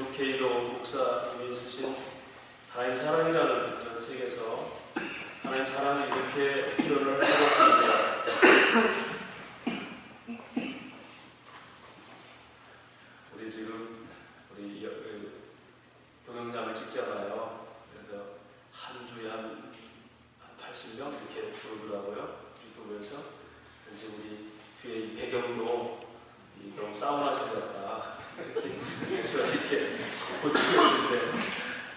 루케이도 목사님이 쓰신 하나님 사랑이라는 그런 책에서 하나님 사랑을 이렇게 표현을 해봤습니다. 우리 지금 동영상을 찍잖아요. 그래서 한 주에 한 80명 이렇게 들어오더라고요, 유튜브에서. 그래서 우리 뒤에 이 배경도 너무 사우나실 같다. 그래서 이렇게 고치고 있는데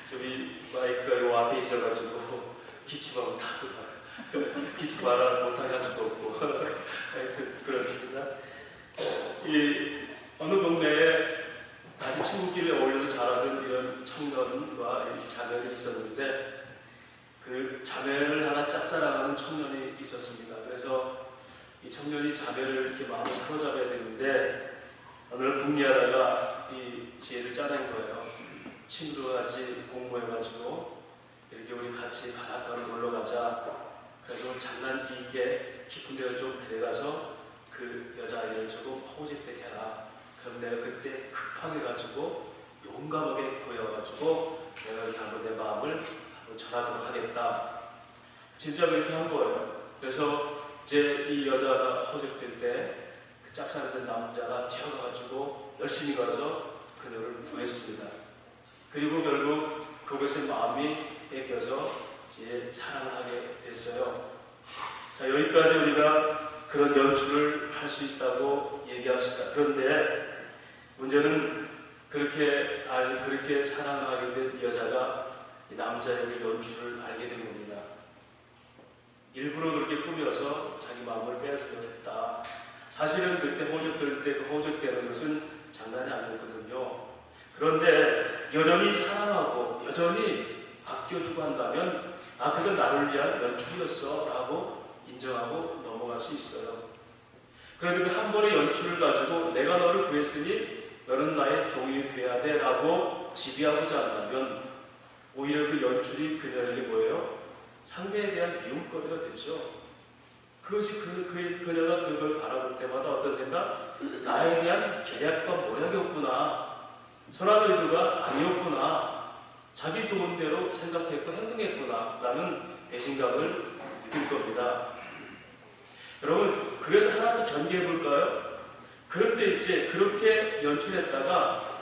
저기 마이크가 요 앞에 있어가지고 기침하면 다 들어가요. 기침 못하게 할 수도 없고. 하여튼 그렇습니다. 어느 동네에 같이 친구끼리 어울려서 자라던 이런 청년과 자매들이 있었는데 그 자매를 하나 짝사랑하는 청년이 있었습니다. 그래서 이 청년이 자매를 이렇게 마음을 사로잡아야 되는데 어느 날 궁리하다가 이 지혜를 짜낸 거예요. 친구들과 같이 공부해가지고 이렇게 우리 같이 바닷가로 놀러 가자. 그래서 장난기있게 깊은 데를 좀 데려가서 그 여자아이를 조금 호집되게 해라. 그럼 내가 그때 급하게 가지고 용감하게 보여가지고 내가 이렇게 한번 내 마음을 한번 전하도록 하겠다. 진짜 그렇게 한 거예요. 그래서 이제 이 여자가 호집될 때 그 짝사랑된 남자가 튀어가가지고 열심히 가서 그녀를 구했습니다. 그리고 결국 그것에 마음이 뺏겨서 이제 사랑을 하게 됐어요. 자, 여기까지 우리가 그런 연출을 할 수 있다고 얘기합시다. 그런데 문제는 그렇게 사랑을 하게 된 여자가 이 남자의 연출을 알게 된 겁니다. 일부러 그렇게 꾸며서 자기 마음을 빼앗으려고 했다. 사실은 그때 호적될 때 그 호적되는 것은 장난이 아니었거든요. 그런데 여전히 사랑하고 여전히 아껴주고 한다면 그건 나를 위한 연출이었어 라고 인정하고 넘어갈 수 있어요. 그런데 그 한 번의 연출을 가지고 내가 너를 구했으니 너는 나의 종이 돼야 돼 라고 지배하고자 한다면 오히려 그 연출이 그녀에게 뭐예요? 상대에 대한 미움거리가 되죠. 그것이 그녀가 그걸 바라볼 때마다 어떤 생각? 나에 대한 계략과 모략이었구나. 선한 의도가 아니었구나. 자기 좋은 대로 생각했고 행동했구나 라는 배신감을 느낄 겁니다. 여러분, 그래서 하나 더 전개해 볼까요? 그런데 이제 그렇게 연출했다가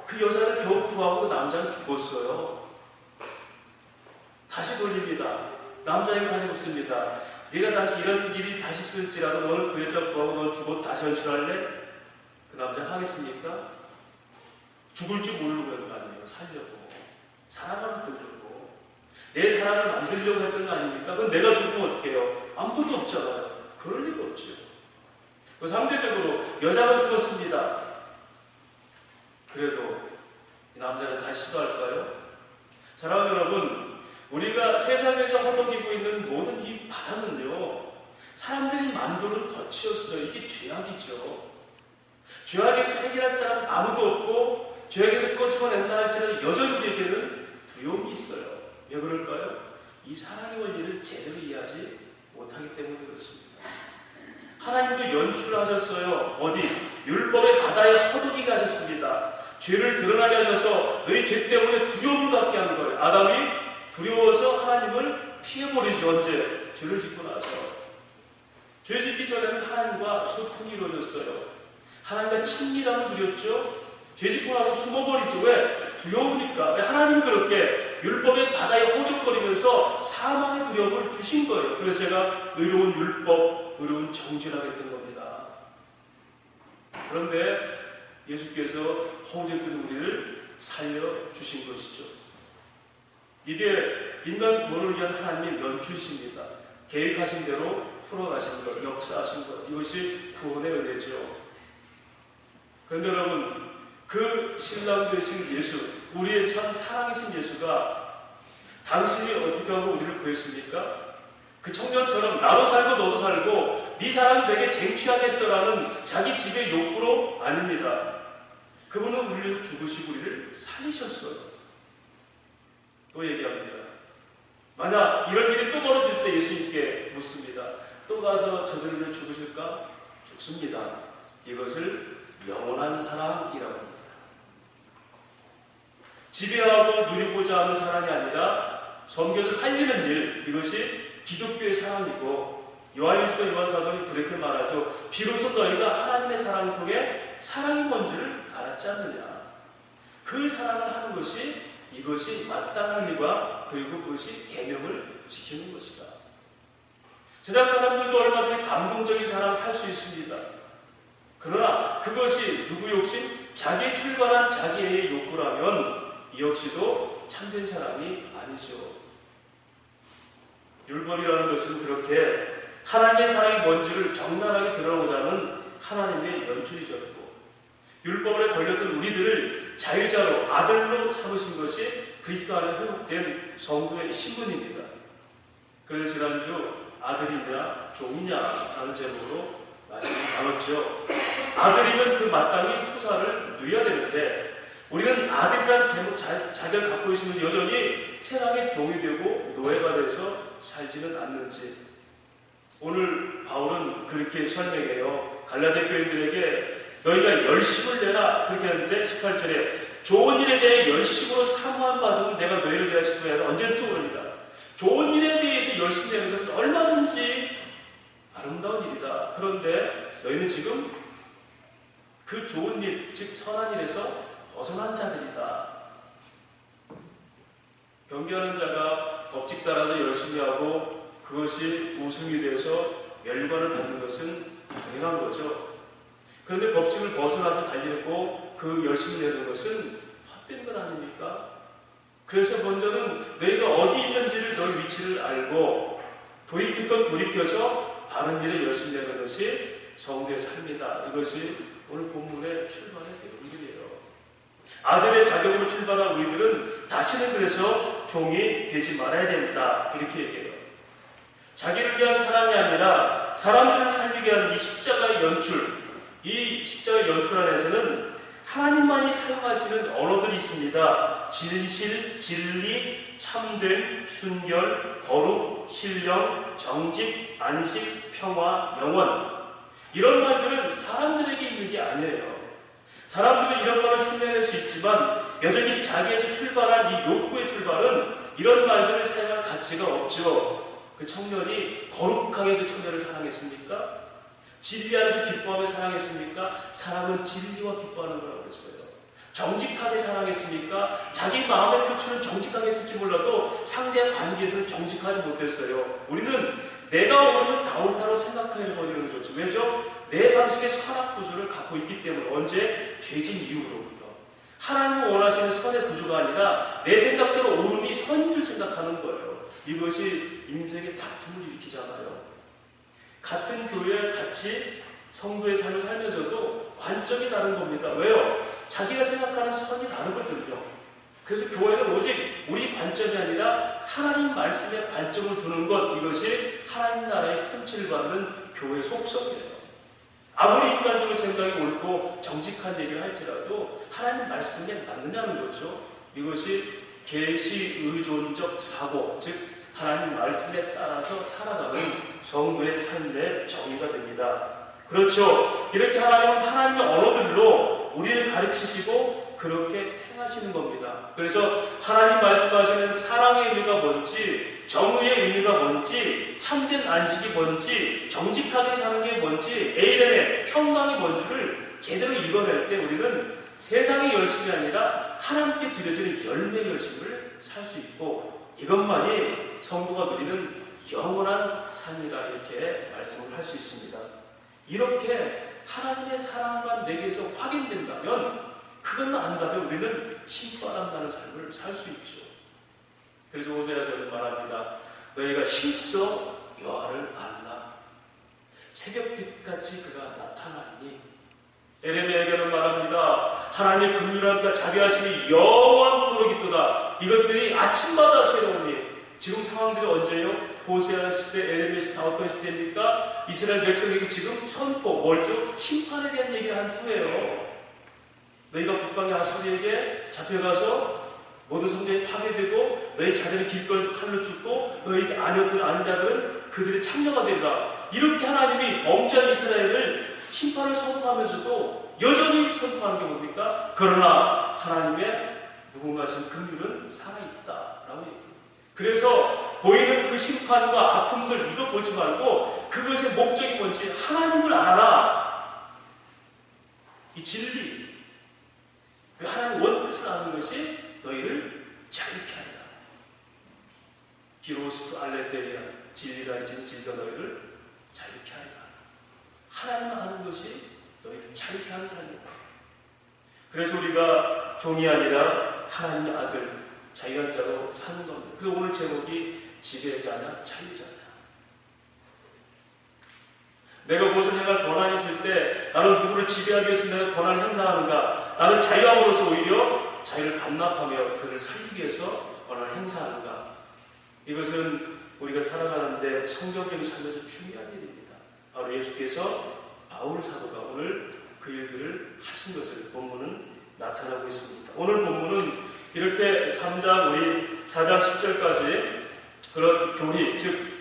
그 여자를 겨우 구하고 그 남자는 죽었어요. 다시 돌립니다. 남자에게 다시 묻습니다. 네가 다시 이런 일이 다시 있을지라도 너는 그 여자 구하고 너는 죽어도 다시 연출할래? 그 남자 하겠습니까? 죽을 줄 모르고 했던 거 아니에요. 살려고. 사랑을 들려고. 내 사랑을 만들려고 했던 거 아닙니까? 그럼 내가 죽으면 어떻게 해요? 아무것도 없잖아요. 그럴 리가 없죠. 상대적으로 여자가 죽었습니다. 그래도 이 남자는 다시 시도할까요? 사랑하는 여러분, 우리가 세상에서 허덕이고 있는 모든 이 바다는요, 사람들이 만드는 덫이었어요. 이게 죄악이죠. 죄악에서 해결할 사람 아무도 없고 죄악에서 꺼집어낸다 할지라도 여전히 우리에게는 두려움이 있어요. 왜 그럴까요? 이 사랑의 원리를 제대로 이해하지 못하기 때문에 그렇습니다. 하나님도 연출하셨어요. 어디? 율법의 바다에 허덕이게 하셨습니다. 죄를 드러나게 하셔서 너희 죄 때문에 두려움을 갖게 한 거예요. 아담이 두려워서 하나님을 피해버리죠. 언제? 죄를 짓고 나서. 죄 짓기 전에는 하나님과 소통이 이루어졌어요. 하나님과 친밀함을 누렸죠. 죄 짓고 나서 숨어버리죠. 왜? 두려우니까. 하나님은 그렇게 율법의 바다에 허죽거리면서 사망의 두려움을 주신 거예요. 그래서 제가 의로운 율법, 의로운 정죄를 하겠던 겁니다. 그런데 예수께서 허우적된 우리를 살려주신 것이죠. 이게 인간 구원을 위한 하나님의 연출이십니다. 계획하신 대로 풀어가신 것, 역사하신 것, 이것이 구원의 은혜죠. 그런데 여러분, 그 신랑 되신 예수, 우리의 참 사랑이신 예수가 당신이 어떻게 하고 우리를 구했습니까? 그 청년처럼 나도 살고 너도 살고 네 사랑이 내게 쟁취하겠어라는 자기 집의 욕구로 아닙니다. 그분은 우리를 위해서 죽으시고 우리를 살리셨어요. 또 얘기합니다. 만약 이런 일이 또 벌어질 때 예수님께 묻습니다. 또 가서 저들을 위해 죽으실까? 죽습니다. 이것을 영원한 사랑이라고 합니다. 지배하고 누리고자 하는 사랑이 아니라 섬겨서 살리는 일, 이것이 기독교의 사랑이고, 요한일서 요한 사도는 그렇게 말하죠. 비로소 너희가 하나님의 사랑을 통해 사랑이 뭔지를 알았지 않느냐. 그 사랑을 하는 것이, 이것이 마땅한 일과 그리고 그것이 계명을 지키는 것이다. 세상 사람들도 얼마든지 감동적인 사랑을 할 수 있습니다. 그러나 그것이 누구 욕심? 자기의 출발한 자기의 욕구라면 이 역시도 참된 사랑이 아니죠. 율법이라는 것은 그렇게 하나님의 사랑이 뭔지를 적나라하게 드러내고자 하는 하나님의 연출이셨고, 율법 아래 걸렸던 우리들을 자유자로 아들로 삼으신 것이 그리스도 안에 회복된 성도의 신분입니다. 그래서 지난주 아들이냐 종이냐 라는 제목으로 말씀을 나눴죠. 아들이면 그 마땅히 후사를 누려야 되는데, 우리는 아들이라는 자격을 갖고 있으면 여전히 세상의 종이 되고 노예가 돼서 살지는 않는지. 오늘 바울은 그렇게 설명해요. 갈라디아 교인들에게 너희가 열심을 내라 그렇게 하는데 18절에 좋은 일에 대해 열심으로 사모함 받으면 내가 너희를 대하실 거야. 언제부터 그럽니다. 좋은 일에 대해서 열심히 내는 것은 얼마든지 아름다운 일이다. 그런데 너희는 지금 그 좋은 일, 즉 선한 일에서 벗어난 자들이다. 경계하는 자가 법칙 따라서 열심히 하고 그것이 우승이 돼서 멸관을 받는 것은 당연한 거죠. 그런데 법칙을 벗어나서 달렸고 그 열심히 내는 것은 헛된 것 아닙니까? 그래서 먼저는 너희가 어디 있는지를 너희 위치를 알고 돌이킬 건 돌이켜서 바른 일에 열심히 내는 것이 성도의 삶이다. 이것이 오늘 본문의 출발의 내용들이에요. 아들의 자격으로 출발한 우리들은 다시는 그래서 종이 되지 말아야 된다. 이렇게 얘기해요. 자기를 위한 사랑이 아니라 사람들을 살리게 하는 이 십자가의 연출, 이 십자가의 연출 안에서는 하나님만이 사용하시는 언어들이 있습니다. 진실, 진리, 참됨, 순결, 거룩, 신령, 정직, 안식, 평화, 영원. 이런 말들은 사람들에게 있는 게 아니에요. 사람들은 이런 말을 흉내낼 수 있지만 여전히 자기에서 출발한 이 욕구의 출발은 이런 말들을 사용할 가치가 없죠. 그 청년이 거룩하게 그 청년을 사랑했습니까? 진리 안에서 기뻐하며 사랑했습니까? 사랑은 진리와 기뻐하는 거라고 그랬어요. 정직하게 사랑했습니까? 자기 마음의 표출은 정직하게 했을지 몰라도 상대의 관계에서는 정직하지 못했어요. 우리는 내가 옳으면 다 옳다고 생각해버리는 거죠. 왜죠? 내 방식의 선악 구조를 갖고 있기 때문에. 언제? 죄진 이후로부터. 하나님이 원하시는 선의 구조가 아니라 내 생각대로 옳음이 선인 줄 생각하는 거예요. 이것이 인생의 다툼을 일으키잖아요. 같은 교회에 같이 성도의 삶을 살면서도 관점이 다른 겁니다. 왜요? 자기가 생각하는 선이 다르거든요. 그래서 교회는 오직 우리 관점이 아니라 하나님 말씀에 관점을 두는 것, 이것이 하나님 나라의 통치를 받는 교회의 속성이에요. 아무리 인간적으로 생각이 옳고 정직한 얘기를 할지라도 하나님 말씀에 맞느냐는 거죠. 이것이 계시 의존적 사고, 즉 하나님 말씀에 따라서 살아가는 성도의 삶의 정의가 됩니다. 그렇죠. 이렇게 하나님은 하나님의 언어들로 우리를 가르치시고 그렇게 행하시는 겁니다. 그래서 하나님 말씀하시는 사랑의 의미가 뭔지, 정의의 의미가 뭔지, 참된 안식이 뭔지, 정직하게 사는 게 뭔지, 에이렌의 평강이 뭔지를 제대로 읽어낼 때 우리는 세상의 열심이 아니라 하나님께 드려지는 열매의 열심을 살 수 있고, 이것만이 성도가 누리는 영원한 삶이다. 이렇게 말씀을 할 수 있습니다. 이렇게 하나님의 사랑만 내게서 확인된다면, 그것만 안다면 우리는 힘써 나는 삶을 살 수 있죠. 그래서 오세아서는 말합니다. 너희가 힘써 여호와를 알라. 새벽빛같이 그가 나타나리니. 에레미야에게는 말합니다. 하나님의 긍휼함과 그가 자비하심이 영원토록 있도다. 이것들이 아침마다 새로우니. 지금 상황들이 언제예요? 호세아 시대, 에레미야 시대, 어떤 시대입니까? 이스라엘 백성에게 지금 선포, 뭘죠? 심판에 대한 얘기를 한 후에요. 너희가 북방의 아수리에게 잡혀가서 모든 성전이 파괴되고 너희 자들이 길거리에서 칼로 죽고 너희 아녀들, 아내자들은 그들의 참녀가 되리라. 이렇게 하나님이 범죄한 이스라엘을 심판을 선포하면서도 여전히 선포하는 게 뭡니까? 그러나 하나님의 누군가 신 긍휼은 살아있다라고 얘기합니다. 그래서 보이는 그 심판과 아픔들 이거 보지 말고 그것의 목적이 뭔지 하나님을 알아라. 이 진리, 그 하나님 원뜻을 아는 것이 너희를 자유케 하리라. 기로스토 알레테리아, 진리가 있지니 진리가 너희를 자유케 하리라. 하나님을 아는 것이 너희를 자유케 하는 삶이다. 그래서 우리가 종이 아니라 하나님의 아들, 자유한 자로 사는 겁니다. 그래서 오늘 제목이 지배자냐 자유자냐. 내가 무엇을 행할 권한이 있을 때 나는 누구를 지배하기 위해서 내가 권한을 행사하는가? 나는 자유함으로써 오히려 자유를 반납하며 그를 살리기 위해서 권한을 행사하는가? 이것은 우리가 살아가는데 성경적인 삶에서 중요한 일입니다. 바로 예수께서 바울 사도가 오늘 그 일들을 하신 것을 본문은 나타나고 있습니다. 오늘 본문은 이렇게 3장, 우리 4장 10절까지 그런 교리, 즉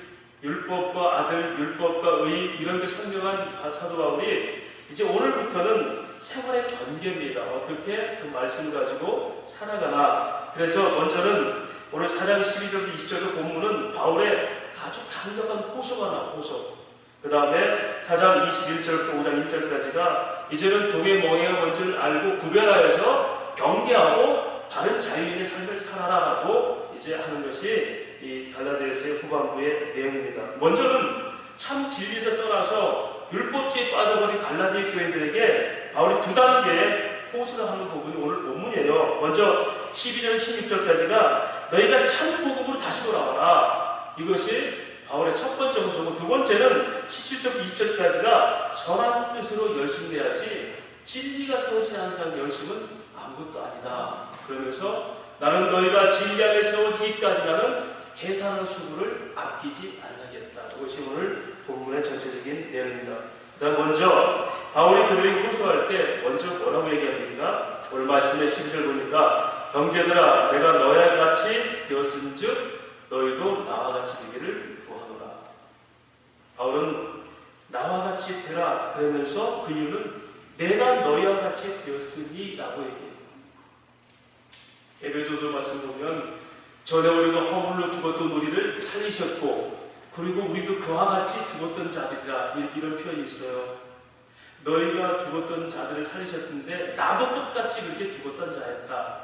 율법과 아들, 율법과 의 이런 게 설명한 사도 바울이 이제 오늘부터는 생활의 번개입니다. 어떻게 그 말씀을 가지고 살아가나. 그래서 먼저는 오늘 4장 12절부터 20절의 본문은 바울의 아주 강력한 호소가 나와 호소. 그 다음에 4장 21절부터 5장 1절까지가 이제는 종의 멍에가 뭔지를 알고 구별하여서 경계하고 바른 자유인의 삶을 살아라라고 이제 하는 것이 이 갈라디아서의 후반부의 내용입니다. 먼저는 참 진리에서 떠나서 율법주의에 빠져버린 갈라디아 교회들에게 바울이 두 단계의 호소를 하는 부분이 오늘 본문이에요. 먼저 12절 16절까지가 너희가 참 복음으로 다시 돌아와라. 이것이 바울의 첫 번째 호소고, 두 번째는 17절 20절까지가 선한 뜻으로 열심히 해야지 진리가 세워지지 않은 사람 열심은 아무것도 아니다. 그러면서 나는 너희가 진리 안에 세워지기까지 나는 해산한 수고를 아끼지 않겠다. 이것이 오늘 본문의 전체적인 내용입니다. 그다음 먼저 바울이 그들에게 호소할 때 먼저 뭐라고 얘기합니까? 오늘 말씀의 12절 보니까 형제들아 내가 너희와 같이 되었은즉 너희도 나와 같이 되기를 구하노라. 바울은 나와 같이 되라 그러면서 그 이유는 내가 너희와 같이 되었으니 라고 얘기해요. 에베소서 말씀 보면 전에 우리가 허물로 죽었던 우리를 살리셨고 그리고 우리도 그와 같이 죽었던 자들이라 이런 표현이 있어요. 너희가 죽었던 자들을 살리셨는데 나도 똑같이 그렇게 죽었던 자였다.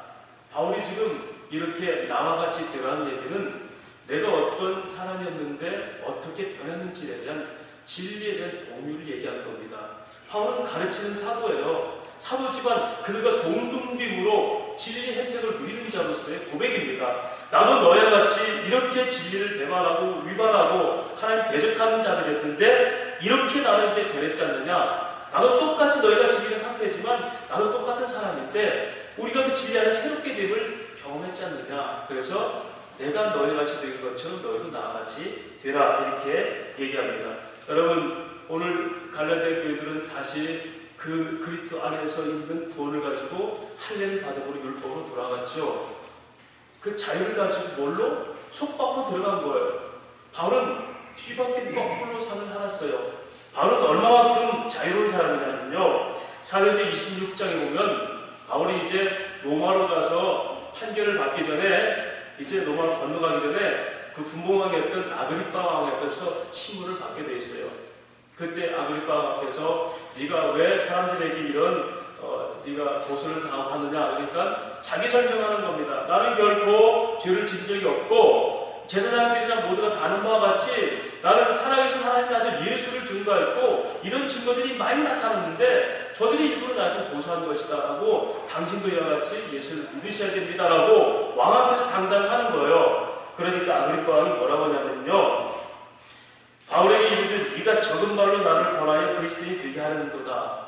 바울이 지금 이렇게 나와 같이 되라는 얘기는 내가 어떤 사람이었는데 어떻게 변했는지에 대한 진리에 대한 공유를 얘기하는 겁니다. 바울은 가르치는 사도예요. 사도지만 그들과 동등됨으로 진리의 혜택을 누리는 자로서의 고백입니다. 나도 너희와 같이 이렇게 진리를 배반하고 위반하고 하나님 대적하는 자들이었는데 이렇게 나는 이제 변했지 않느냐. 나도 똑같이 너희가 진리의 상태지만 나도 똑같은 사람인데 우리가 그 진리 안에 새롭게 됨을 경험했지 않느냐. 그래서 내가 너희와 같이 된 것처럼 너희도 나와 같이 되라 이렇게 얘기합니다. 여러분 오늘 갈라디아 교회들은 다시 그 그리스도 안에서 있는 구원을 가지고 할례를 받음으로 율법으로 돌아갔죠. 그 자유를 가지고 뭘로? 속박으로 들어간 거예요. 바울은 뒤바뀐 거꾸로 삶을 살았어요. 바울은 얼마만큼 자유로운 사람이냐면요. 사도행전 26장에 보면 바울이 이제 로마로 가서 판결을 받기 전에 이제 로마로 건너가기 전에 그 군봉왕이었던 아그리빠 왕 앞에서 신문을 받게 돼 있어요. 그때 아그리빠 왕 앞에서 네가 왜 사람들에게 이런 네가 고소를 당하고 하느냐 그러니까 자기 설명하는 겁니다. 나는 결코 죄를 진 적이 없고 제사장들이나 모두가 다 아는 바와 같이 나는 살아계신 하나님의 아들 예수를 증거했고 이런 증거들이 많이 나타났는데 저들이 일부러 나를 좀 고소한 것이다 라고 당신도 이와 같이 예수를 믿으셔야 됩니다 라고 왕 앞에서 당당히 하는 거예요. 그러니까 아그리빠 왕이 뭐라고 하냐면요. 바울에게 이르되 네가 적은 말로 나를 권하여 그리스도인이 되게 하는도다.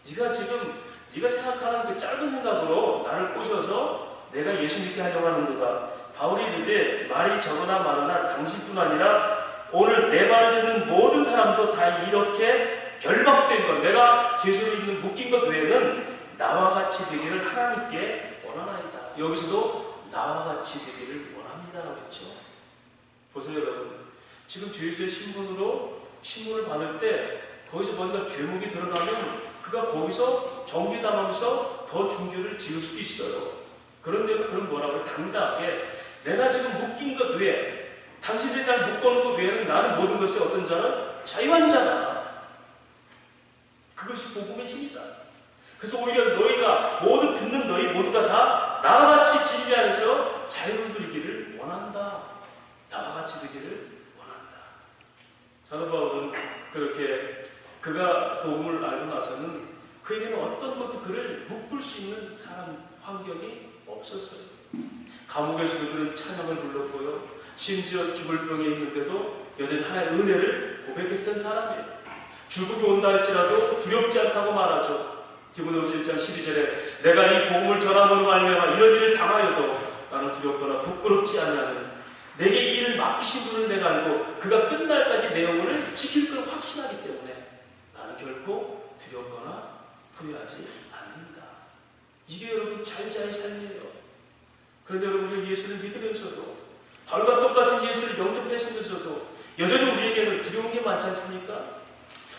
네가 지금 네가 생각하는 그 짧은 생각으로 나를 꼬셔서 내가 예수 믿게 하려고 하는도다. 바울이 이르되 말이 적으나 많으나 당신뿐 아니라 오늘 내 말을 듣는 모든 사람도 다 이렇게 결박된 것, 내가 죄수로 있는 묶인 것 외에는 나와 같이 되기를 하나님께 원하나이다. 여기서도 나와 같이 되기를 원합니다라고 했죠. 보세요 여러분. 지금 죄수의 신문을 받을 때 거기서 뭔가 죄목이 드러나면 그가 거기서 정죄당하면서 더 중죄를 지을 수도 있어요. 그런데도 그런 뭐라고 당당하게 내가 지금 묶인 것 외에 당신들이 날 묶어놓은 것 외에는 나는 모든 것의 어떤 자는 자유한 자다. 그것이 복음의 힘이다. 그래서 오히려 너희가 모두 듣는 너희 모두가 다 나와 같이 진리 안에서 자유를 누리기를 원한다. 나와 같이 되기를 원한다. 사도 바울은 그렇게 그가 복음을 알고 나서는 그에게는 어떤 것도 그를 묶을 수 있는 사람 환경이 없었어요. 감옥에서도 그는 찬양을 불렀고요. 심지어 죽을 병에 있는데도 여전히 하나의 은혜를 고백했던 사람이에요. 죽음이 온다 할지라도 두렵지 않다고 말하죠. 디모데후서 1장 12절에 내가 이 복음을 전함으로 말미암아 이런 일을 당하여도 나는 두렵거나 부끄럽지 않냐는 내게 이 일을 맡기신 분을 내가 알고 그가 끝날까지 내 영혼을 지킬 걸 확신하기 때문에 나는 결코 두렵거나 후회하지 않는다. 이게 여러분 자유자의 삶이에요. 그런데 여러분이 예수를 믿으면서도 바울과 똑같은 예수를 영접했으면서도 여전히 우리에게는 두려운 게 많지 않습니까?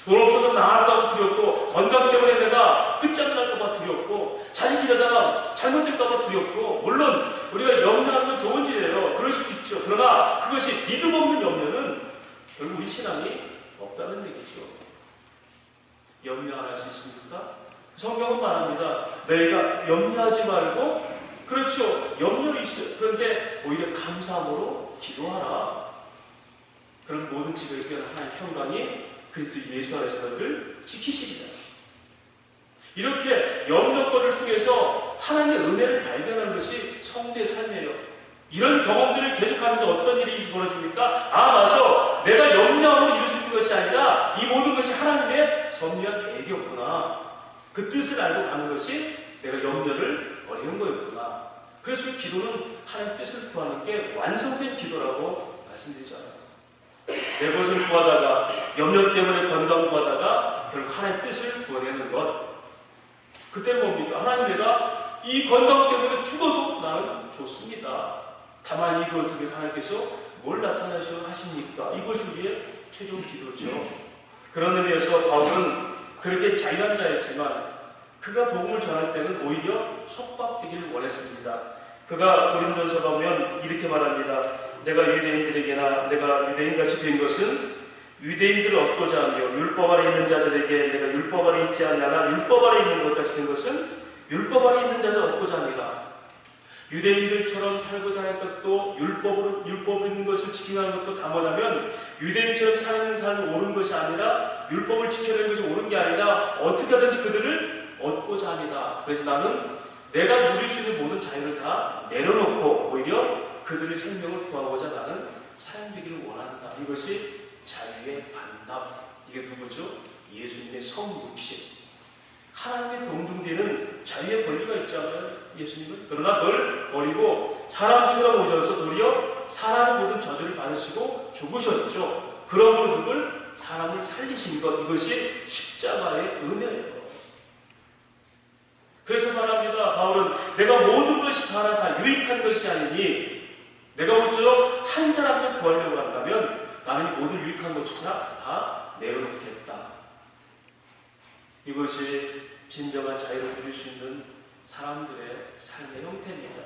돈 없어서 나갈까봐 두렵고 건강 때문에 내가 끝장 날까봐 두렵고 자식 이러다가 잘못될까봐 두렵고 물론 우리가 염려하는 건 좋은 일이에요. 그럴 수도 있죠. 그러나 그것이 믿음 없는 염려는 결국 우리 신앙이 없다는 얘기죠. 염려 안 할 수 있습니까? 성경은 말합니다. 너희가 염려하지 말고 그렇죠. 염려 있어요. 그런데 오히려 감사함으로 기도하라. 그럼 모든 지각에 대한 하나님의 평강이 그리스도 예수 안에서 너를 지키시리라. 이렇게 염려거를 통해서 하나님의 은혜를 발견하는 것이 성도의 삶이에요. 이런 경험들을 계속하면서 어떤 일이 벌어집니까? 아 맞아. 내가 염려함으로 이룰 수 있는 것이 아니라 이 모든 것이 하나님의 섭리한 계획이었구나. 그 뜻을 알고 가는 것이 내가 염려를 버리는 거였구나. 그래서 기도는 하나님의 뜻을 구하는 게 완성된 기도라고 말씀드리잖아요. 내 것을 구하다가 염려 때문에 건강 구하다가 결국 하나님의 뜻을 구해내는 것. 그때는 뭡니까? 하나님 내가 이 건강 때문에 죽어도 나는 좋습니다. 다만 이것을 통해서 하나님께서 뭘 나타내셔 하십니까? 이것이 우리의 최종 기도죠. 그런 의미에서 바울은 그렇게 자유한 자였지만 그가 복음을 전할 때는 오히려 속박되기를 원했습니다. 그가 고린도전서 보면 이렇게 말합니다. 내가 유대인들에게나 내가 유대인같이 된 것은 유대인들을 얻고자 하며 율법 아래 있는 자들에게 내가 율법 아래 있지 않냐나 율법 아래 있는 것같이 된 것은 율법 아래 있는 자들 얻고자 합니다. 유대인들처럼 살고자 할 것도 율법으로 있는 것을 지키는 것도 다 뭐냐면 유대인처럼 사는 삶을 옳은 것이 아니라 율법을 지켜내는 것이 옳은 게 아니라 어떻게 하든지 그들을 얻고자 합니다. 그래서 나는 내가 누릴 수 있는 모든 자유를 다 내려놓고 오히려 그들의 생명을 구하고자 나는 사용되기를 원한다. 이것이 자유의 반납. 이게 누구죠? 예수님의 성육신. 하나님의 동등되는 자유의 권리가 있잖아요. 예수님은. 그러나 그걸 버리고 사람처럼 오셔서 도리어 사람의 모든 저주를 받으시고 죽으셨죠. 그러므로 누굴? 사람을 살리신 것. 이것이 십자가의 은혜예요. 그래서 말합니다. 바울은 내가 모든 것이 다 유익한 것이 아니니 내가 모쪼록 한 사람을 구하려고 한다면 나는 이 모든 유익한 것조차 다 내려놓겠다. 이것이 진정한 자유를 누릴 수 있는 사람들의 삶의 형태입니다.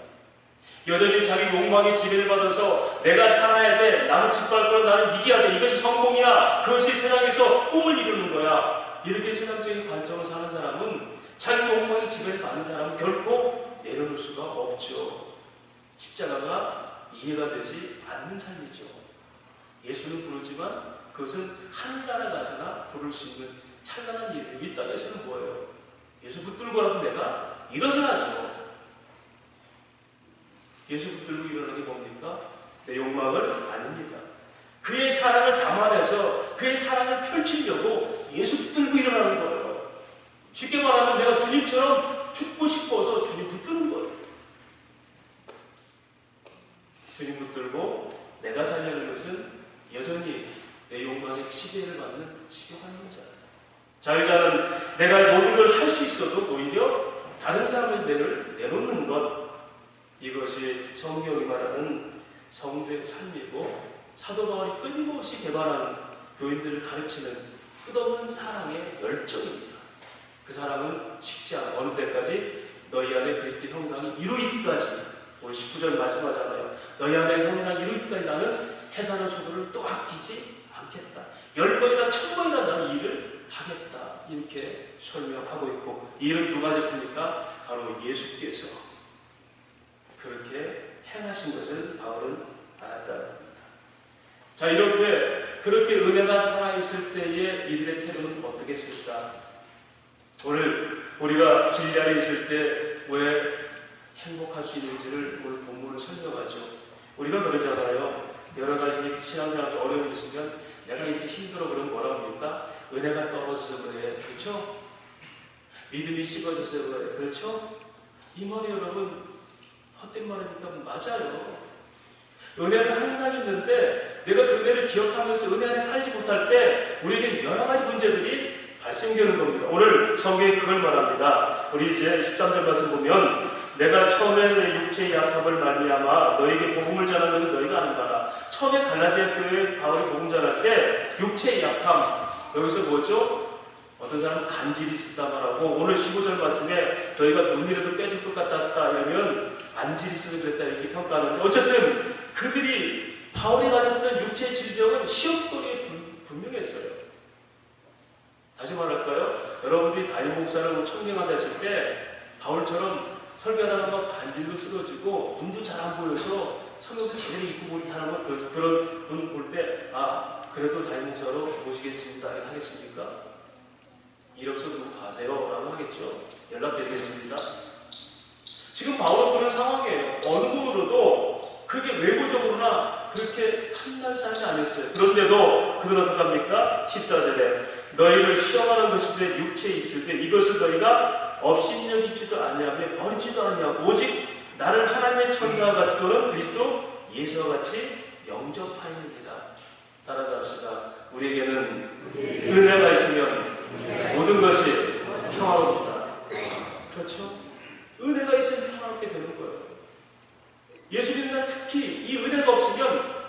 여전히 자기 욕망의 지배를 받아서 내가 살아야 돼, 나는 짓밟을 거야, 나는 이겨야 돼, 이것이 성공이야, 그것이 세상에서 꿈을 이루는 거야. 이렇게 세상적인 관점을 사는 사람은 자기 욕망의 지배를 받는 사람은 결코 내려놓을 수가 없죠. 십자가가 이해가 되지 않는 삶이죠. 예수는 부르지만 그것은 하늘나라 가서나 부를 수 있는 찬란한 일이에요. 이 땅에서는 뭐예요? 예수 붙들고라도 내가 일어서야죠. 예수 붙들고 일어나는 게 뭡니까? 내 욕망을 아닙니다. 그의 사랑을 담아내서 그의 사랑을 펼치려고 예수 붙들고 일어나는 거예요. 쉽게 말하면 내가 주님처럼 죽고 싶어서 주님 붙드는 거예요. 주님 붙들고 내가 살려는 것은 여전히 내 욕망의 지배를 받는 지배받는 자예요. 자유자는 내가 모든 걸 할 수 있어도 오히려 다른 사람의 내를 내놓는 것. 이것이 성경이 말하는 성도의 삶이고 사도 바울이 끊임없이 개발하는 교인들을 가르치는 끝없는 사랑의 열정입니다. 그 사랑은 식지 않아 어느 때까지 너희 안에 그리스도의 형상이 이루기까지, 오늘 19절 말씀하잖아요. 너희 안에 형상이 이루기까지 나는 해산의 수고를 또 아끼지 않겠다. 10번이나 1000번이나 나는 일을 하겠다. 이렇게 설명하고 있고, 이 일은 누가 하셨습니까? 바로 예수께서 그렇게 행하신 것을 바울은 알았다는 겁니다. 자, 그렇게 은혜가 살아있을 때에 이들의 태도는 어떻게 했을까? 오늘 우리가 진리 안에 있을 때 왜 행복할 수 있는지를 오늘 본문을 설명하죠. 우리가 그러잖아요. 여러 가지 신앙생활 어려움이 있으면 내가 이렇게 힘들어 그러면 뭐라고 합니까? 은혜가 떨어져서 그래. 그렇죠? 믿음이 식어져서 그래. 그렇죠? 이 말이 여러분 헛된 말입니까? 맞아요. 은혜는 항상 있는데 내가 그 은혜를 기억하면서 은혜 안에 살지 못할 때 우리에게 여러 가지 문제들이 발생되는 겁니다. 오늘 성경에 그걸 말합니다. 우리 이제 13절 말씀 보면 내가 처음에 내 육체의 약함을 말미암아 너에게 복음을 전하는 것을 너희가 아는가라. 처음에 갈라디아 교회에 바울이 복음 전할 때 육체의 약함, 여기서 뭐죠? 어떤 사람은 간질이 있었다 말하고, 오늘 15절 말씀에 너희가 눈이라도 빼줄 것 같았다 이러면 안질이 있어서 그랬다 이렇게 평가하는데, 어쨌든 그들이 바울이 가졌던 육체의 질병은 시험거리에 분명했어요. 다시 말할까요? 여러분들이 담임 목사를 청명하다 했을 때 바울처럼 설교하다가 막 간질로 쓰러지고 눈도 잘 안 보여서 성경도 제대로 읽고 못하는 것, 그런 분 볼 때 그래도 담임 목사로 모시겠습니다 이렇게 하겠습니까? 이력서 누구 가세요? 라고 하겠죠. 연락드리겠습니다. 지금 바울은 그런 상황이에요. 어느 분으로도 그게 외부적으로나 그렇게 탐날 사람이 아니었어요. 그런데도 그들은 어떻게 합니까? 14절에 너희를 시험하는 것이 내 육체에 있을 때 이것을 너희가 업신여기지도 아니하며 버리지도 아니하고 오직 나를 하나님의 천사와 같이 또는 그리스도 예수와 같이 영접하였느니라. 따라서 합시다. 우리에게는 은혜가 있으면 모든 것이 평화롭다. 그렇죠? 은혜가 있으면 평화롭게 되는 거예요. 예수 믿는 사람 특히 이 은혜가 없으면,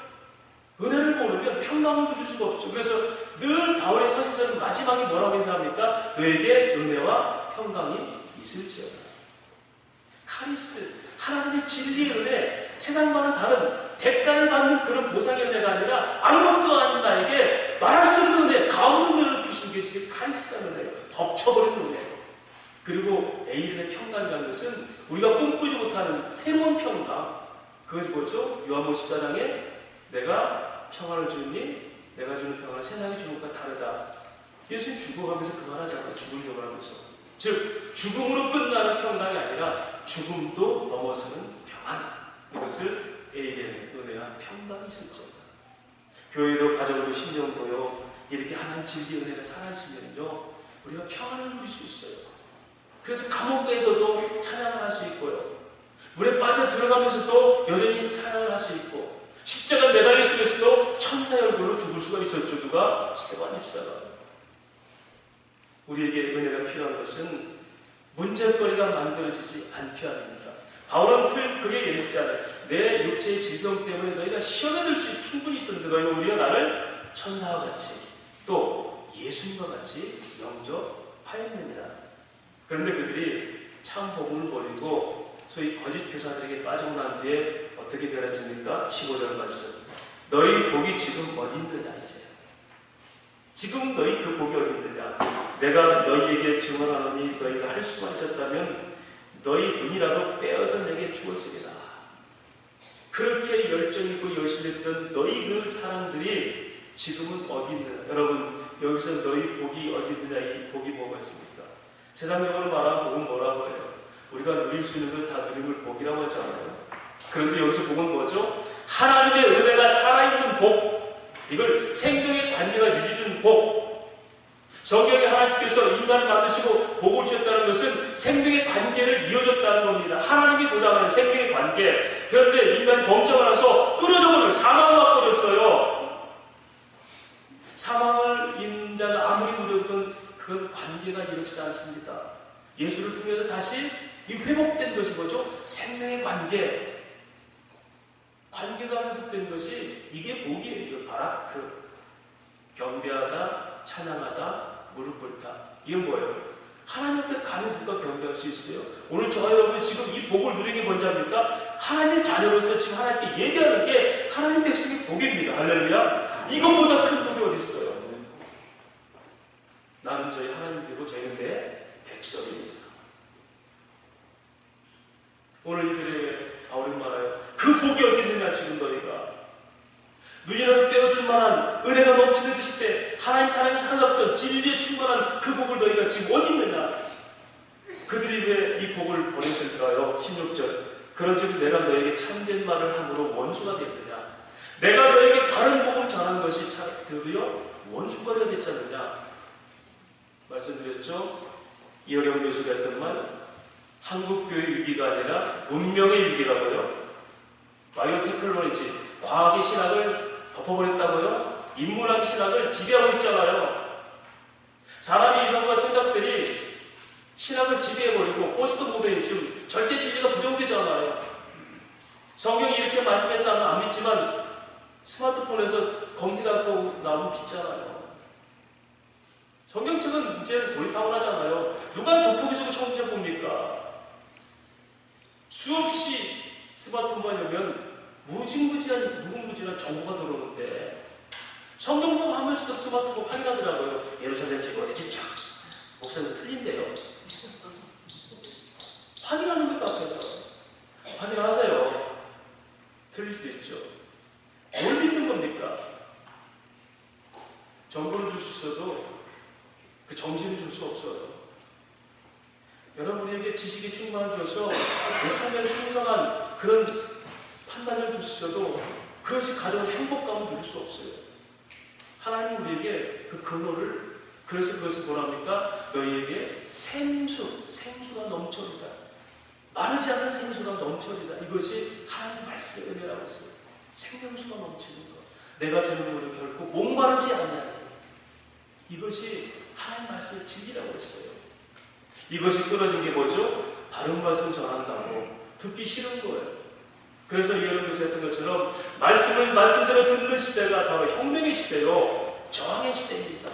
은혜를 모르면 평강을 누릴 수가 없죠. 그래서 늘 바울의 서신서는 마지막에 뭐라고 인사합니까? 너에게 은혜와 평강이 있을지어다. 카리스, 하나님의 진리의 은혜, 세상과는 다른 대가를 받는 그런 보상의 은혜가 아니라 아무것도 아닌 나에게 말할 수 없는 은혜, 가없는 은혜를 주신 것이 카리스한 은혜예요. 덮쳐버리는 은혜예요. 그리고 에이른의 평강이라는 것은 우리가 꿈꾸지 못하는 새로운 평강, 그것이 뭐죠? 요한복음 14장에 내가 평안을 주니 내가 주는 평안은 세상이 주는 것과 다르다. 예수님 죽어가면서 그 말하잖아요. 죽으려고 하면서. 즉 죽음으로 끝나는 평강이 아니라 죽음도 넘어서는 평안. 이것을 에이렌의 은혜와 평강이 있을지어다. 교회도 가정도 신령도요 이렇게 하나님 진리 은혜가 살아있으면요 우리가 평안을 누릴 수 있어요. 그래서 감옥에서도 찬양을 할 수 있고요. 물에 빠져 들어가면서도 여전히 찬양을 할 수 있고, 십자가 매달릴 속에서도 천사의 얼굴로 죽을 수가 있었죠. 누가? 스데반 집사가. 우리에게 은혜가 필요한 것은 문제거리가 만들어지지 않게 합니다. 바울은 그게 얘기했잖아요. 내 육체의 질병 때문에 너희가 시험에 들 수 충분히 있었는데 너희는 오히려 나를 천사와 같이 또 예수님과 같이 영접하였느니라. 그런데 그들이 참 복음을 버리고 소위 거짓 교사들에게 빠지고 난 뒤에 어떻게 되었습니까? 15절 말씀. 너희 복이 지금 어디 있느냐 이제. 지금 너희 그 복이 어디 있느냐. 내가 너희에게 증언하노니 너희가 할 수만 있었다면 너희 눈이라도 빼어서 내게 주었으리라. 그렇게 열정있고 열심히 했던 너희 그 사람들이 지금은 어디 있느냐. 여러분 여기서 너희 복이 어디 있느냐 이 복이 뭐가 있습니까? 세상적으로 말하면 복은 뭐라고 해요? 우리가 누릴 수 있는 걸 다 누린 걸 복이라고 하잖아요. 그런데 여기서 복은 뭐죠? 하나님의 은혜가 살아있는 복. 이걸 생명의 관계가 유지되는 복. 성경에 하나님께서 인간을 만드시고 복을 주셨다는 것은 생명의 관계를 이어줬다는 겁니다. 하나님이 보장하는 생명의 관계. 그런데 인간이 범죄가 나서 끊어져 버려요. 사망을 맛버렸어요. 사망을 입는 자가 아무리 누려도 그건 관계가 이루어지지 않습니다. 예수를 통해서 다시 이 회복된 것이 뭐죠? 생명의 관계. 관계가 회복된 것이 이게 복이에요. 이거 바라크. 경배하다, 찬양하다, 무릎 꿇다. 이건 뭐예요? 하나님 앞에 감히 누가 경배할 수 있어요? 오늘 저와 여러분이 지금 이 복을 누리는 게 뭔지 압니까? 하나님의 자녀로서 지금 하나님께 예배하는 게 하나님 백성의 복입니다. 할렐루야. 이것보다 큰 복이 어디 있어요? 나는 저희 하나님이고 저희는 내 백성입니다. 오늘 이들에게 바울은 말해요. 그 복이 어디 있느냐 지금 너희가. 눈이라도 떼어줄 만한 은혜가 넘치는 그 시대, 하나님 사랑이 사랑잡던 진리에 충만한 그 복을 너희가 지금 어디 있느냐. 그들이 왜 이 복을 버렸을까요? 16절. 그런즉 내가 너에게 참된 말을 함으로 원수가 됐느냐. 내가 너에게 바른 복을 전한 것이 들으여 원수거리가 됐지 않느냐. 말씀드렸죠? 이어령 교수가 했던 말, 한국교회 위기가 아니라 문명의 위기라고요. 바이오테크놀로지, 과학의 신학을 덮어버렸다고요. 인문학 신학을 지배하고 있잖아요. 사람의 이성과 생각들이 신학을 지배해버리고 포스트 모더니즘, 절대 진리가 부정되잖아요. 성경이 이렇게 말씀했다면 안 믿지만 스마트폰에서 검색하고 나오면 믿잖아요. 성경책은 이제 고리타분하잖아요. 누가 돋보기 속에 청취해 봅니까? 수없이 스마트폰만 열면 무궁무진한 정보가 들어오는데 성경 보고 하면서도 스마트폰 확인하더라고요. 예루살렘 책 어디지? 참 목사님 틀린데요. 확인하는 것 같아서 확인하세요. 틀릴 수도 있죠. 뭘 믿는 겁니까? 정보를 줄 수 있어도 그 정신을 줄 수 없어요. 여러분에게 지식이 충만해져서 내 삶에 풍성한 그런 판단을 줄 수 있어도 그것이 가져온 행복감을 누릴 수 없어요. 하나님 우리에게 그 근원을, 그래서 그것을 뭐라 합니까? 너희에게 생수가 넘쳐리다. 마르지 않는 생수가 넘쳐리다. 이것이 하나님 말씀의 은혜라고 했어요. 생명수가 넘치는 것. 내가 주는 물은 결코 목마르지 않냐. 이것이 하나님 말씀의 진리라고 했어요. 이것이 끊어진 게 뭐죠? 바른 말씀 전한다고 듣기 싫은 거예요. 그래서 여러분께서 했던 것처럼 말씀대로 듣는 시대가 바로 혁명의 시대요, 저항의 시대입니다.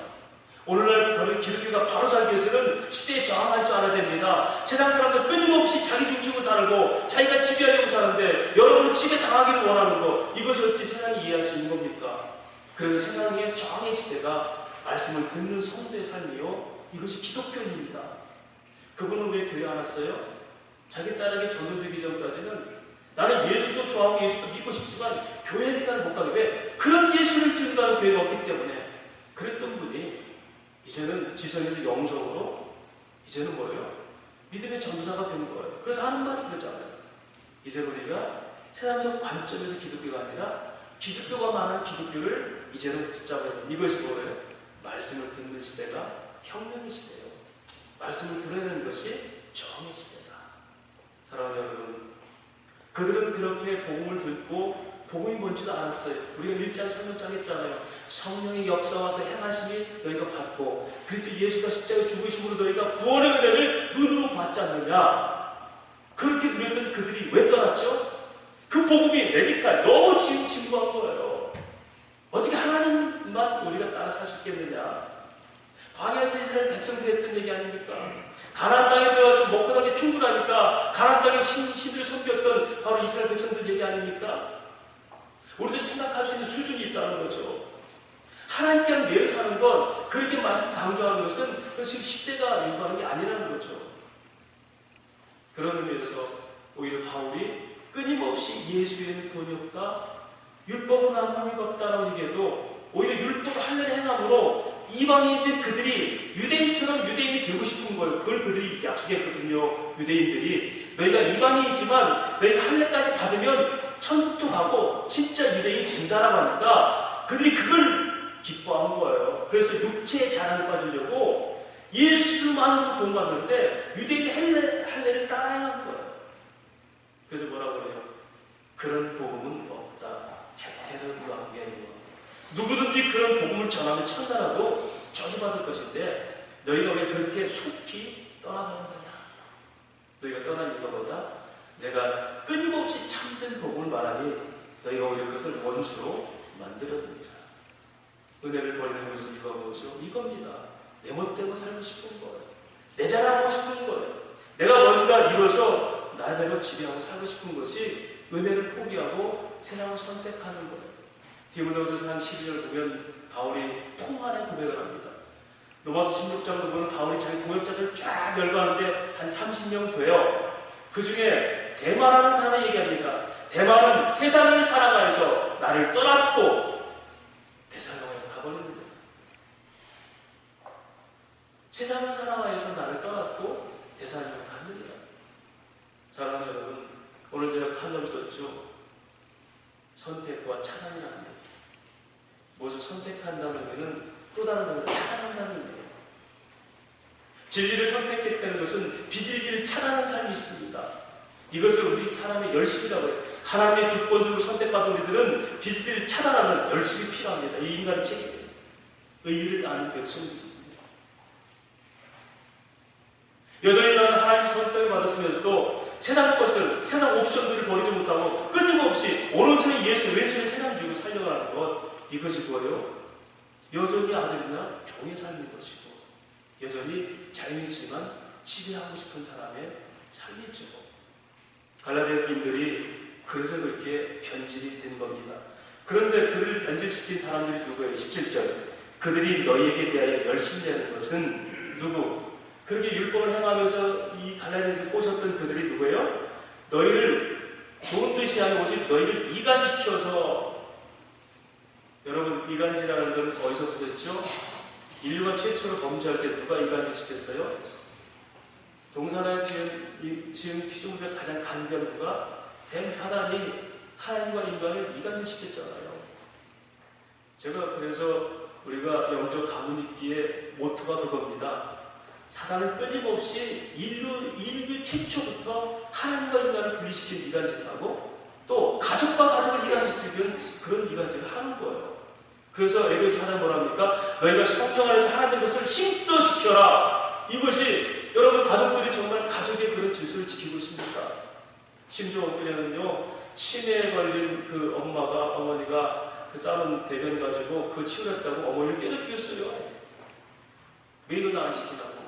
오늘날 기독교가 바로 살기 위해서는 시대에 저항할 줄 알아야 됩니다. 세상 사람들 끊임없이 자기 중심으로 살고 자기가 지배하려고 사는데 여러분은 지배당하기를 원하는 거, 이것이 어찌 세상이 이해할 수 있는 겁니까? 그래서 세상의 저항의 시대가 말씀을 듣는 성도의 삶이요, 이것이 기독교입니다. 그분은 왜 교회 안 왔어요? 자기 딸에게 전도되기 전까지는 나는 예수도 좋아하고 예수도 믿고 싶지만 교회에까지 못 가게. 왜? 그런 예수를 증거하는 교회가 없기 때문에. 그랬던 분이 이제는 지성에서 영성으로 이제는 뭐예요? 믿음의 전도사가 되는 거예요. 그래서 하는 말이 그러잖아요. 이제 우리가 세상적 관점에서 기독교가 아니라 기독교가 말하는 기독교를 이제는 붙잡아야 돼요. 이것이 뭐예요? 말씀을 듣는 시대가 혁명의 시대예요. 말씀을 들어내는 것이 정의 시대다. 사랑하는 여러분, 그들은 그렇게 복음을 듣고 복음이 뭔지도 알았어요. 우리가 1장 설명장 했잖아요. 성령의 역사와 그 행하심이 너희가 받고, 그래서 예수가 십자가에 죽으심으로 너희가 구원의 은혜를 눈으로 봤지 않느냐. 그렇게 누렸던 그들이 왜 떠났죠? 그 복음이 레디칼 너무 진부한 거예요. 어떻게 하나님만 우리가 따라 살 수 있겠느냐. 광야에서 이스라엘 백성들이 했던 얘기 아닙니까? 가나안 땅에 들어가서 먹고 살기 충분하니까 가나안 땅에 신들을 섬겼던 바로 이스라엘 백성들 얘기 아닙니까? 우리도 생각할 수 있는 수준이 있다는 거죠. 하나님께 매일 사는 건, 그렇게 말씀 강조하는 것은 지금 시대가 요구하는 게 아니라는 거죠. 그런 의미에서 오히려 바울이 끊임없이 예수에는 구원이 없다, 율법은 아무 의미가 없다라고 얘기해도 오히려 율법을 할례를 행함으로 이방인들 그들이 유대인처럼 유대인이 되고 싶은 거예요. 그걸 그들이 약속했거든요. 유대인들이 너희가 이방인이지만 너희가 할례까지 받으면 천국도 가고 진짜 유대인이 된다라고 하니까 그들이 그걸 기뻐한 거예요. 그래서 육체의 자랑에 빠지려고 예수만으로 구원받는데 유대인의 할례를 따라 행한 거예요. 그래서 뭐라고 해요? 그런 복음은 없다. 혜테르 유앙겔리온. 누구든지 그런 복음을 전하면 천사라도 저주받을 것인데 너희가 왜 그렇게 속히 떠나가는 거냐? 너희가 떠난 이유가 뭐다? 내가 끊임없이 참된 복음을 말하니 너희가 오히려 그것을 원수로 만들어냅니다. 은혜를 버리는 것은 이거 뭐죠? 이겁니다. 내 멋대로 살고 싶은 거예요. 내 자랑하고 싶은 거예요. 내가 뭔가 이뤄서 나대로 지배하고 살고 싶은 것이 은혜를 포기하고 세상을 선택하는 거예요. 디모데후서 한 12절 보면 바울이 통한의 고백을 합니다. 로마서 16장도 보면 바울이 자기 동역자들 쫙 열거하는데 한 30명 돼요. 그 중에 데마라는 사람을 얘기합니다. 데마는 세상을 사랑하여서 나를 떠났고 데살로니가에 가버렸는데, 세상을 사랑하여서 나를 떠났고 데살로니가에 갔느니라. 사랑하는 여러분, 오늘 제가 칼럼 썼죠. 선택과 차단이라는 얘기. 무엇을 선택한다는 의미는 또 다른 것을 차단한다는 의미예요. 진리를 선택했다는 것은 비진리를 차단하는 삶이 있습니다. 이것을 우리 사람의 열심이라고 해요. 하나님의 주권으로 선택받은 우리들은 비진리를 차단하는 열심이 필요합니다. 이 인간의 책임이에요. 의의를 아는 백성들입니다. 여전히 나는 하나님 선택을 받았으면서도 세상 것을, 세상 옵션들을 버리지 못하고 끊임없이 오른손에 예수, 왼손에 세상 주고 살려가는 것, 이것이 뭐예요? 여전히 아들이나 종의 삶인 것이고, 여전히 자유이지만 지배하고 싶은 사람의 삶이죠. 갈라디아인들이 그래서 그렇게 변질이 된 겁니다. 그런데 그들을 변질시킨 사람들이 누구예요? 17절. 그들이 너희에게 대하여 열심히 하는 것은 누구? 그렇게 율법을 행하면서 이 갈라디아에서 꼬셨던 그들이 누구예요? 너희를 좋은 뜻이 아니고 오직 너희를 이간시켜서. 여러분, 이간질이라는 건 어디서부터 했죠? 인류가 최초로 범죄할 때 누가 이간질시켰어요? 동산하에 지은 피조물의 가장 간비한 누가? 사단이 하나님과 인간을 이간질시켰잖아요. 제가 그래서 우리가 영적 가문 있기에 모토가 그겁니다. 사단은 끊임없이 인류 최초부터 하나님과 인간을 분리시킨 이간질을 하고, 또 가족과 가족을 이간시키는 그런 이간질을 하는 거예요. 그래서 에베소 4장 뭐랍니까? 너희가 성령 안에서 하나님의 것을 힘써 지켜라. 이것이 여러분 가족들이 정말 가족의 그런 질서를 지키고 있습니까? 심지어 엊그제는요, 치매에 걸린 그 어머니가 그 싸는 대변 가지고 그 치료했다고 어머니를 때려 죽였어요. 왜 이건 안 시키냐고.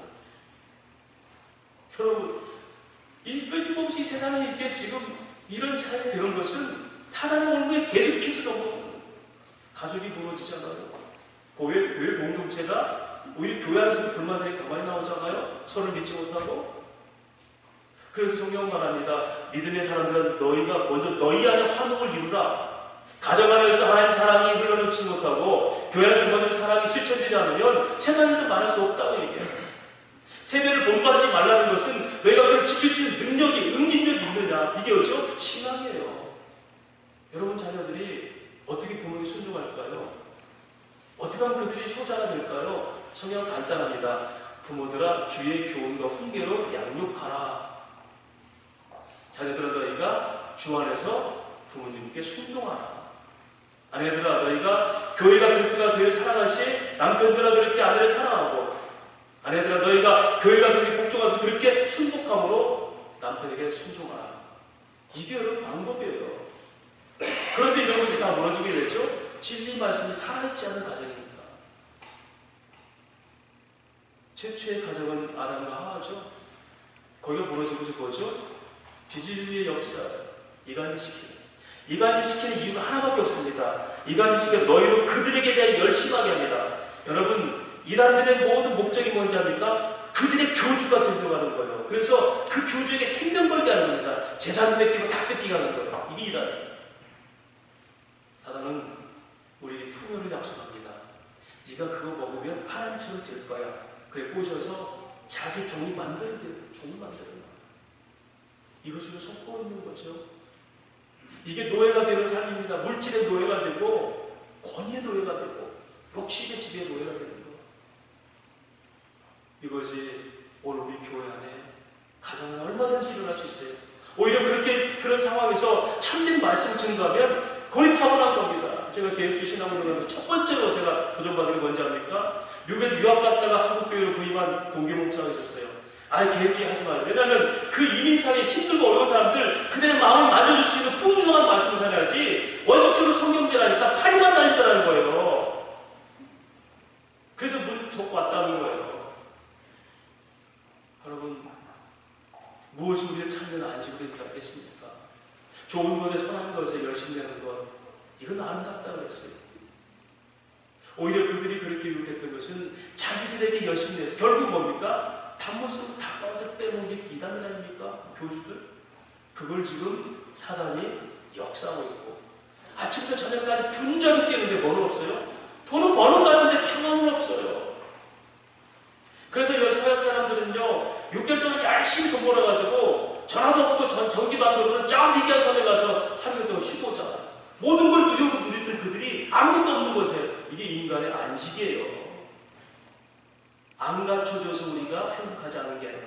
여러분, 이 끊임없이 세상에 이렇게 지금 이런 사람이 되는 것은 사단의 얼굴에 계속해서 넘어가는 거예요. 가족이 무너지잖아요. 교회 공동체가 오히려 교회 안에서도 불만사이 더 많이 나오잖아요. 서로를 믿지 못하고. 그래서 성경은 말합니다. 믿음의 사람들은 너희가 먼저 너희 안에 화목을 이루라. 가정 안에서 하나님 사랑이 흘러넘치지 못하고 교회 안에서 먼저 사랑이 실천되지 않으면 세상에서 말할 수 없다고 얘기해요. 세대를 본받지 말라는 것은 너희가 그걸 지킬 수 있는 능력이, 응징력이 있느냐. 이게 어쩌? 신앙이에요. 여러분 자녀들이 어떻게 부모에게 순종할까요? 어떻게 하면 그들이 효자가 될까요? 성경은 간단합니다. 부모들아 주의 교훈과 훈계로 양육하라. 자녀들아 너희가 주 안에서 부모님께 순종하라. 아내들아 너희가 교회가 그리스도가 교회를 사랑하시 남편들아 그렇게 아내를 사랑하고, 아내들아 너희가 교회가 그렇게 복종하듯 그렇게 순복함으로 남편에게 순종하라. 이게 여러분 방법이에요. 그런데 이런 것들이 다 무너지게 됐죠? 진리 말씀이 살아있지 않은 가정입니다. 최초의 가정은 아담과 하와죠. 거기가 무너지고 뭐죠? 비진리의 역사, 이간질시키는 이유가 하나밖에 없습니다. 이간질시켜 너희로 그들에게 대해 열심하게 합니다. 여러분, 이단들의 모든 목적이 뭔지 압니까? 그들의 교주가 되려고 하는 거예요. 그래서 그 교주에게 생명 걸게 하는 겁니다. 재산 뺏기고 다 뺏기게 하는 거예요. 이게 이단이에요. 사단은 우리에게 풍요를 약속합니다. 네가 그거 먹으면 하나님처럼 될 거야. 그래 꼬셔서 자기 종이 만들어요. 종이 만들어요. 이것으로 속고 있는 거죠. 이게 노예가 되는 삶입니다. 물질의 노예가 되고 권위의 노예가 되고 욕심의 지배의 노예가 되는 거. 이것이 오늘 우리 교회 안에 가정은 얼마든지 일어날 수 있어요. 오히려 그런 상황에서 참된 말씀을 증거하면 거의 타고난 겁니다. 제가 개혁주 신앙으로 첫 번째로 제가 도전받은 게 뭔지 압니까? 미국에서 유학 갔다가 한국교회로 부임한 동기 목사가 있었어요. 아예 개혁주의 하지 말아요. 왜냐하면 그 이민사회에 힘들고 어려운 사람들 그들의 마음을 만져줄 수 있는 풍성한 말씀을 전해야지 원칙적으로 성경대라니까 파리만 날리더라는 거예요. 그래서 문 접고 왔다는 거예요. 아니겠습니까? 좋은 것에 선한 것에 열심내는 것, 이건 아름답다고 했어요. 오히려 그들이 그렇게 유혹했던 것은 자기들에게 열심히 내서 결국 뭡니까? 단무스 닭밭을 빼먹는 게 이단들 아닙니까? 교주들. 그걸 지금 사단이 역사하고 있고 아침부터 저녁까지 분전이 뛰는데 뭐는 없어요? 돈은 버는 것 같은데 평안은 없어요. 그래서 이 서양 사람들은요 6개월 동안 열심히 돈 벌어가지고 전화도 없고 전기도 안 들어오는 저 미개한 섬에 가서 3개월 동안 쉬고 오잖아요. 모든 걸 누리던 그들이 아무것도 없는 곳에 이게 인간의 안식이에요. 안 갖춰줘서 우리가 행복하지 않은 게 아니라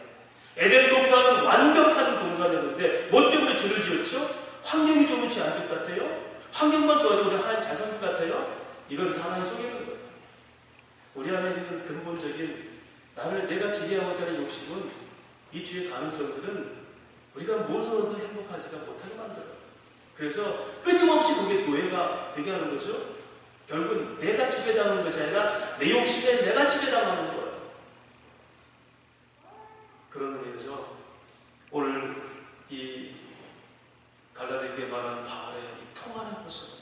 에덴 동산은 완벽한 동산이었는데 뭐 때문에 죄를 지었죠? 환경이 좋지 않을 것 같아요? 환경만 좋아지고 우리 하나님 잘 살 것 같아요? 이건 사람이 속이는 거예요. 우리 안에 있는 근본적인 내가 지배하고자 하는 욕심은 이 주의 가능성들은 우리가 무엇으로도 행복하지가 못하게 만들어요. 그래서 끊임없이 그게 노예가 되게 하는 거죠. 결국은 내가 지배당하는 것이 아니라 내 욕심에 내가 지배당하는 거예요. 그런 의미에서 오늘 이 갈라디아에 말하는 바울의 이 통하는 모습,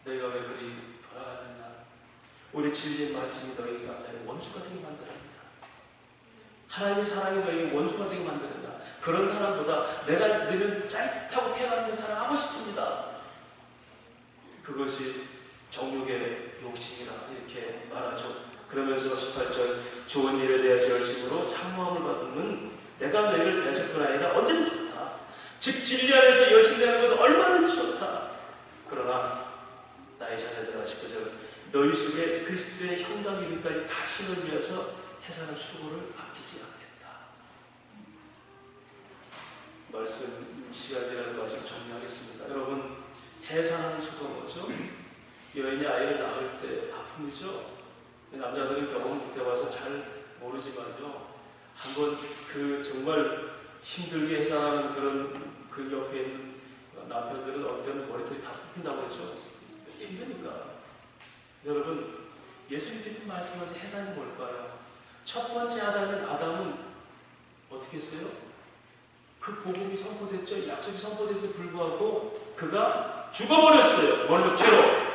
너희가 왜 그리 돌아갔느냐? 우리 진리의 말씀이 너희가 나를 원수가 되게 만들었느냐? 하나님의 사랑이 너희에게 원수가 되게 만드느냐? 그런 사람보다 내가 늘 짜릿하고 쾌감 있는 사랑 하고 싶습니다. 그것이 정욕의 욕심이라 이렇게 말하죠. 그러면서 18절 좋은 일에 대해서 열심으로 상모함을 받으면 내가 너희를 대하실 뿐 아니라 언제든 좋다. 즉 진리 안에서 열심히 하는 건 얼마든지 좋다. 그러나 나의 자녀들아 19절 너희 속에 그리스도의 형상 이름까지 다시를 위해서 해사는 수고를 아끼지 않겠다. 말씀 시간이라는 것을 정리하겠습니다. 여러분 해산하는 수고가 뭐죠? 여인이 아이를 낳을 때 아픔이죠. 남자들은 경험 못해 와서 잘 모르지만요. 한번 그 정말 힘들게 해산하는 그런 그 옆에 있는 남편들은 어떤 때는 머리털이 다 뽑힌다고 그랬죠. 힘드니까. 여러분 예수님께서 말씀하신 해산이 뭘까요? 첫 번째 아담은 어떻게 했어요? 그 복음이 선포됐죠. 약속이 선포돼서 불구하고 그가 죽어버렸어요. 뭘로? 죄로.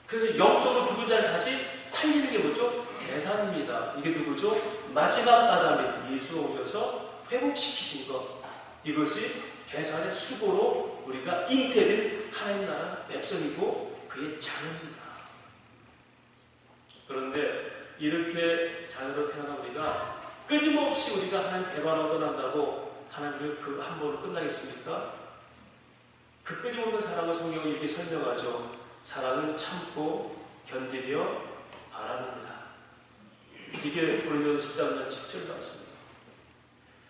그래서 영적으로 죽은 자를 다시 살리는 게 뭐죠? 해산입니다. 이게 누구죠? 마지막 아담인 예수가 오셔서 회복시키신 것. 이것이 해산의 수고로 우리가 잉태된 하나님 나라 백성이고 그의 자녀입니다. 그런데 이렇게 자녀로 태어난 우리가 끊임없이 우리가 하나님 배반하고 떠난다고 하나님을 그 한 번으로 끝나겠습니까? 그 끊임없는 사랑을 성경은 이렇게 설명하죠. 사랑은 참고 견디며 바라는구나. 이게 고린도서 13장 10절 말씀입니다.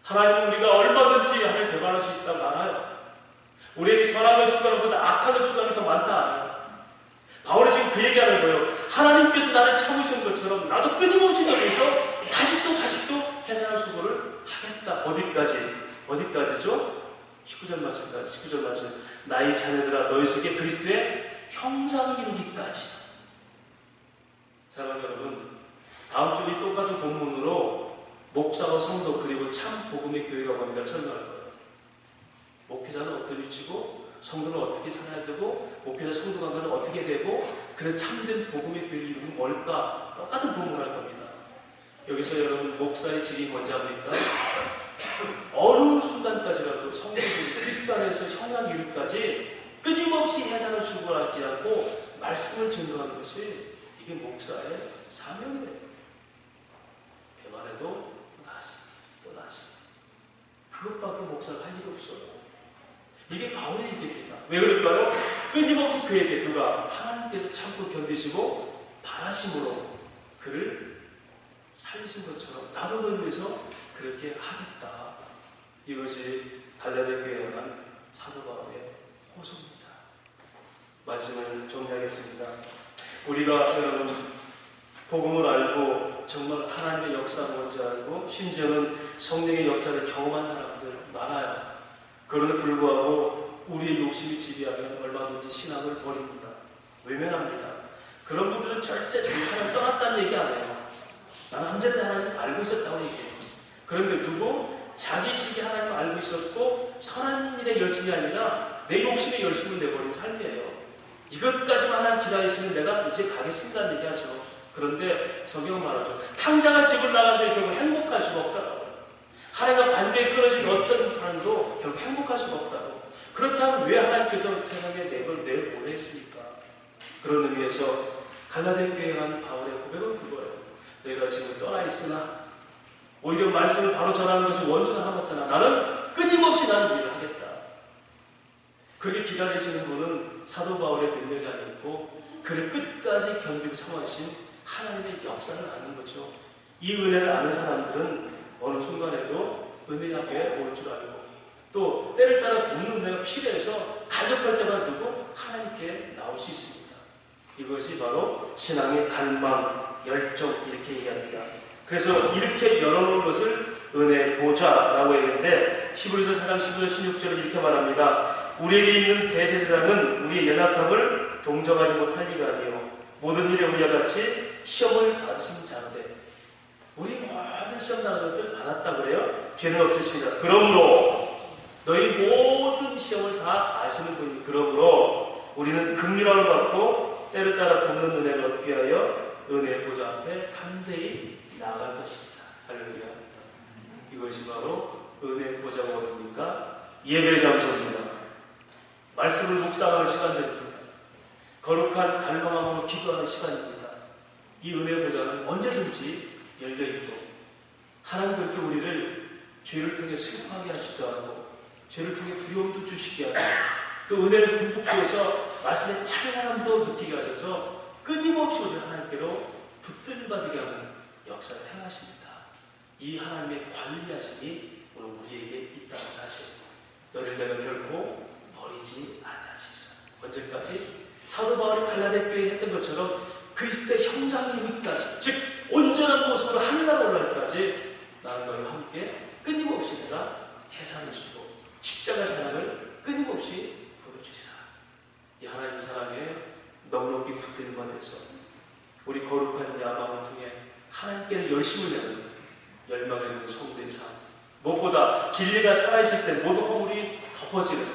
하나님은 우리가 얼마든지 하나님 배반할 수 있다고 알아요. 우리에게 선한 걸 추구하는 것보다 악한 걸 추구하는 게 더 많다 알아요. 바울이 지금 그 얘기하는 거예요. 하나님께서 나를 참으신 것처럼 나도 끊임없이 너에서 다시 또 해산할 수고를 하겠다. 어디까지죠? 19절 말씀. 나의 자녀들아 너희 속에 그리스도의 형상을 이루기까지. 사랑하는 여러분, 다음 주에 똑같은 본문으로 목사와 성도 그리고 참 복음의 교회가 뭔가 설명할 거예요. 목회자는 어떤 위치고 성도는 어떻게 살아야 되고 목회자 성도 관계는 어떻게 되고 그래서 참된 복음의 교회를 이루면 뭘까? 똑같은 본문을 할 겁니다. 여기서 여러분 목사의 직이 뭔지 압니까? 어느 순간까지라도 성도들이 그리스도 안에서 형상 이루기까지 끊임없이 해산을 수고하지 않고 말씀을 증거하는 것이 이게 목사의 사명이에요. 배반해도 또 다시 그것밖에 목사가 할 일이 없어요. 이게 바울의 얘기입니다. 왜 그럴까요? 끊임없이 그에게 누가 하나님께서 참고 견디시고 바라심으로 그를 살리신 것처럼 나도 너를 위해서 그렇게 하겠다. 이것이 갈라디아에 관한 사도 바울의 호소입니다. 말씀을 정리하겠습니다. 우리가 여러분 복음을 알고 정말 하나님의 역사를 뭔지 알고 심지어는 성령의 역사를 경험한 사람들 많아요. 그럼에도 불구하고 우리의 욕심이 지배하면 얼마든지 신앙을 버립니다. 외면합니다. 그런 분들은 절대 하나님 떠났다는 얘기 안 해요. 나는 언제든 하나님 알고 있었다고 얘기해요. 그런데 누구? 자기식이 하나님을 알고 있었고 선한 일에 열심이 아니라 내 욕심에 열심을 내버린 삶이에요. 이것까지만 하나님 기다리시면 내가 이제 가겠습니다는 얘기하죠. 그런데 성경은 말하죠. 탕자가 집을 나간데 결국 행복할 수가 없다고. 하나님과 관계에 끊어진 어떤 사람도 결국 행복할 수가 없다고. 그렇다면 왜 하나님께서 세상에 내보냈습니까? 그런 의미에서 갈라디아 교회에 한 바울의 고백은 그거예요. 내가 지금 떠나 있으나 오히려 말씀을 바로 전하는 것이 원수가 하겠으나 나는 끊임없이 나는 일을 하겠다. 그렇게 기다리시는 분은 사도 바울의 능력이 아니었고 그를 끝까지 견디고 참아주신 하나님의 역사를 아는 거죠. 이 은혜를 아는 사람들은 어느 순간에도 은혜 앞에 올 줄 알고 또 때를 따라 돕는 은혜가 필요해서 갈급할 때만 두고 하나님께 나올 수 있습니다. 이것이 바로 신앙의 갈망, 열정 이렇게 얘기합니다. 그래서 이렇게 열어놓은 것을 은혜 보좌라고 얘기했는데 히브리서 4장 15절 16절은 이렇게 말합니다. 우리에게 있는 대제사장은 우리의 연약함을 동정하지 못할 리가 아니요 모든 일에 우리와 같이 시험을 받으신 자로되 우리 모든 시험 나는 것을 받았다고 그래요. 죄는 없으십니다. 그러므로 너희 모든 시험을 다 아시는 분이 그러므로 우리는 긍휼함을 받고 때를 따라 돕는 은혜를 얻기 위하여 은혜의 보좌 앞에 담대히 나아갈 것입니다. 할렐루야. 이것이 바로 은혜의 보좌가 어딥니까? 예배 장소입니다. 말씀을 묵상하는 시간들입니다. 거룩한 갈망함으로 기도하는 시간입니다. 이 은혜의 보좌는 언제든지 열려있고 하나님 그렇게 우리를 죄를 통해 슬퍼하게 하시기도 하고 죄를 통해 두려움도 주시게 하고 또 은혜를 듬뿍 주어서 말씀의 찬란함도 느끼게 하셔서 끊임없이 우리 하나님께로 붙들받게 하는 역사를 행하십니다. 이 하나님의 관리하심이 오늘 우리에게 있다는 사실 너를 내가 결코 버리지 아니하시리라. 언제까지? 사도 바울이 갈라디아 교회에 했던 것처럼 그리스도의 형상이 이루기까지 즉 온전한 모습으로 하늘나라 올라가기까지 나는 너희와 함께 끊임없이 내가 해산을 주고 십자가 사랑을 끊임없이 보여주리라. 이 하나님 사랑에 넉넉히 붙들림과 돼서 우리 거룩한 야망을 통해 하나님께 열심을 내는 열망에 있는 성도의 삶 무엇보다 진리가 살아있을 때 모든 허물이 덮어지는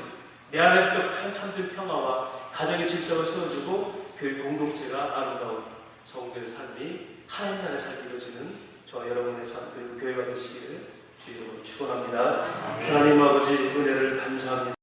내 안에 부족한 참된 평화와 가정의 질서를 세워주고 교회 공동체가 아름다운 성도의 삶이 하나님 나라의 삶이 이루어지는 저와 여러분의 삶 그리고 교회가 되시기를 주의 이름으로 축원합니다. 하나님 아버지 은혜를 감사합니다.